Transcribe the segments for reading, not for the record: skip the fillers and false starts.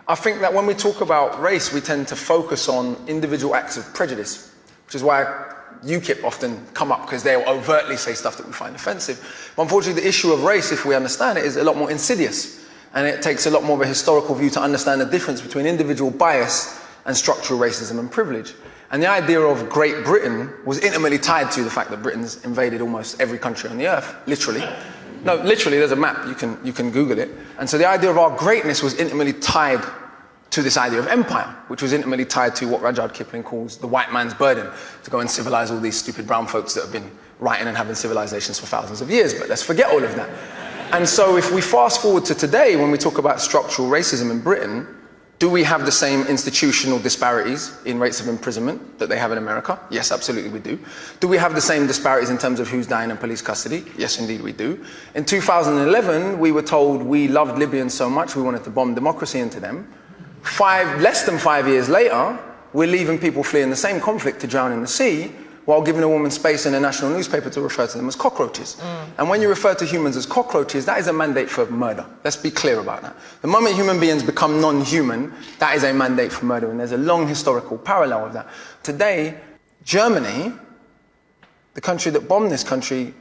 I think that when we talk about race, we tend to focus on individual acts of prejudice, which is why UKIP often come up, because they'll overtly say stuff that we find offensive. But unfortunately, the issue of race, if we understand it, is a lot more insidious. And it takes a lot more of a historical view to understand the difference between individual bias and structural racism and privilege. And the idea of Great Britain was intimately tied to the fact that Britain's invaded almost every country on the earth, literally. No, literally, there's a map, you can Google it. And so the idea of our greatness was intimately tied to this idea of empire, which was intimately tied to what Rudyard Kipling calls the white man's burden, to go and civilize all these stupid brown folks that have been writing and having civilizations for thousands of years. But let's forget all of that. And so if we fast forward to today, when we talk about structural racism in Britain, do we have the same institutional disparities in rates of imprisonment that they have in America? Yes, absolutely we do. Do we have the same disparities in terms of who's dying in police custody? Yes, indeed we do. In 2011, we were told we loved Libyans so much we wanted to bomb democracy into them. Less than 5 years later, we're leaving people fleeing the same conflict to drown in the sea, while giving a woman space in a national newspaper to refer to them as cockroaches. And when you refer to humans as cockroaches, that is a mandate for murder. Let's be clear about that. The moment human beings become non-human, that is a mandate for murder, and there's a long historical parallel of that. Today, Germany, the country that bombed this country,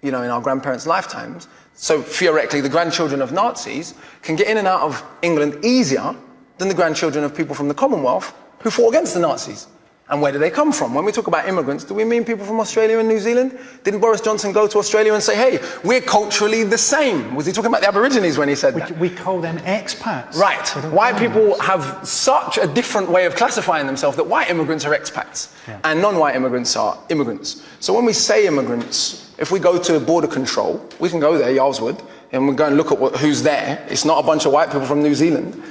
in our grandparents' lifetimes, so theoretically the grandchildren of Nazis can get in and out of England easier than the grandchildren of people from the Commonwealth who fought against the Nazis. And where do they come from? When we talk about immigrants, do we mean people from Australia and New Zealand? Didn't Boris Johnson go to Australia and say, hey, we're culturally the same? Was he talking about the Aborigines when he said that? We call them expats. Right. White people have such a different way of classifying themselves that white immigrants are expats and non-white immigrants are immigrants. So when we say immigrants, if we go to border control, we can go there, Yarlswood, and we go and look at who's there. It's not a bunch of white people from New Zealand.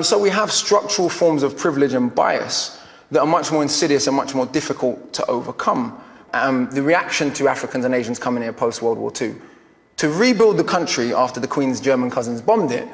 So we have structural forms of privilege and bias that are much more insidious and much more difficult to overcome. The reaction to Africans and Asians coming here post-World War II, to rebuild the country after the Queen's German cousins bombed it,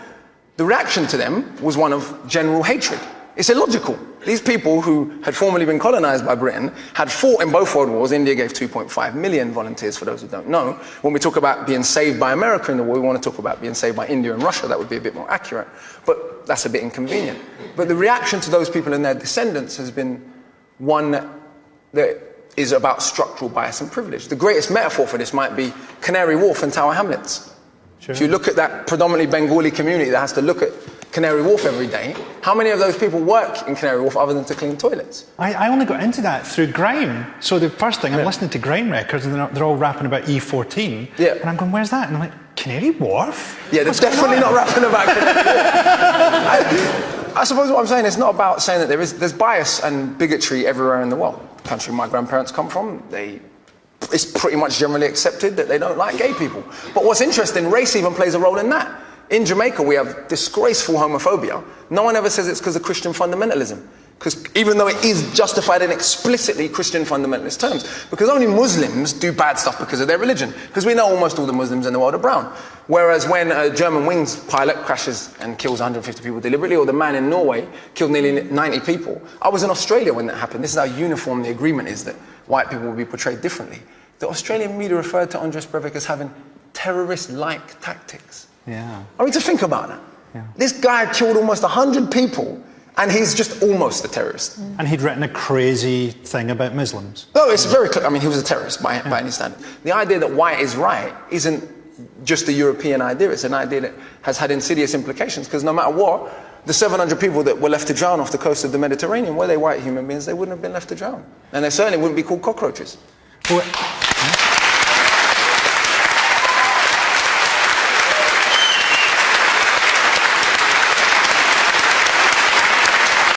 the reaction to them was one of general hatred. It's illogical. These people who had formerly been colonized by Britain had fought in both world wars. India gave 2.5 million volunteers, for those who don't know. When we talk about being saved by America in the war, we want to talk about being saved by India and Russia. That would be a bit more accurate. But that's a bit inconvenient. But the reaction to those people and their descendants has been one that is about structural bias and privilege. The greatest metaphor for this might be Canary Wharf and Tower Hamlets. Sure. If you look at that predominantly Bengali community that has to look at Canary Wharf every day, how many of those people work in Canary Wharf other than to clean toilets? I only got into that through grime. So the first thing, I'm listening to grime records and they're all rapping about E14. Yeah. And I'm going, where's that? And I'm like, Canary Wharf? Yeah, they're definitely not rapping about I suppose what I'm saying is not about saying that there's bias and bigotry everywhere in the world. The country my grandparents come from, it's pretty much generally accepted that they don't like gay people. But what's interesting, race even plays a role in that. In Jamaica, we have disgraceful homophobia. No one ever says it's because of Christian fundamentalism. Because even though it is justified in explicitly Christian fundamentalist terms, because only Muslims do bad stuff because of their religion. Because we know almost all the Muslims in the world are brown. Whereas when a Germanwings pilot crashes and kills 150 people deliberately, or the man in Norway killed nearly 90 people. I was in Australia when that happened. This is how uniform the agreement is that white people will be portrayed differently. The Australian media referred to Andres Breivik as having terrorist-like tactics. Yeah. I mean, to think about that. Yeah. This guy killed almost 100 people, and he's just almost a terrorist. And he'd written a crazy thing about Muslims. No, it's very clear. I mean, he was a terrorist by any standard. The idea that white is right isn't just a European idea. It's an idea that has had insidious implications, because no matter what, the 700 people that were left to drown off the coast of the Mediterranean, were they white human beings, they wouldn't have been left to drown. And they certainly wouldn't be called cockroaches. Well,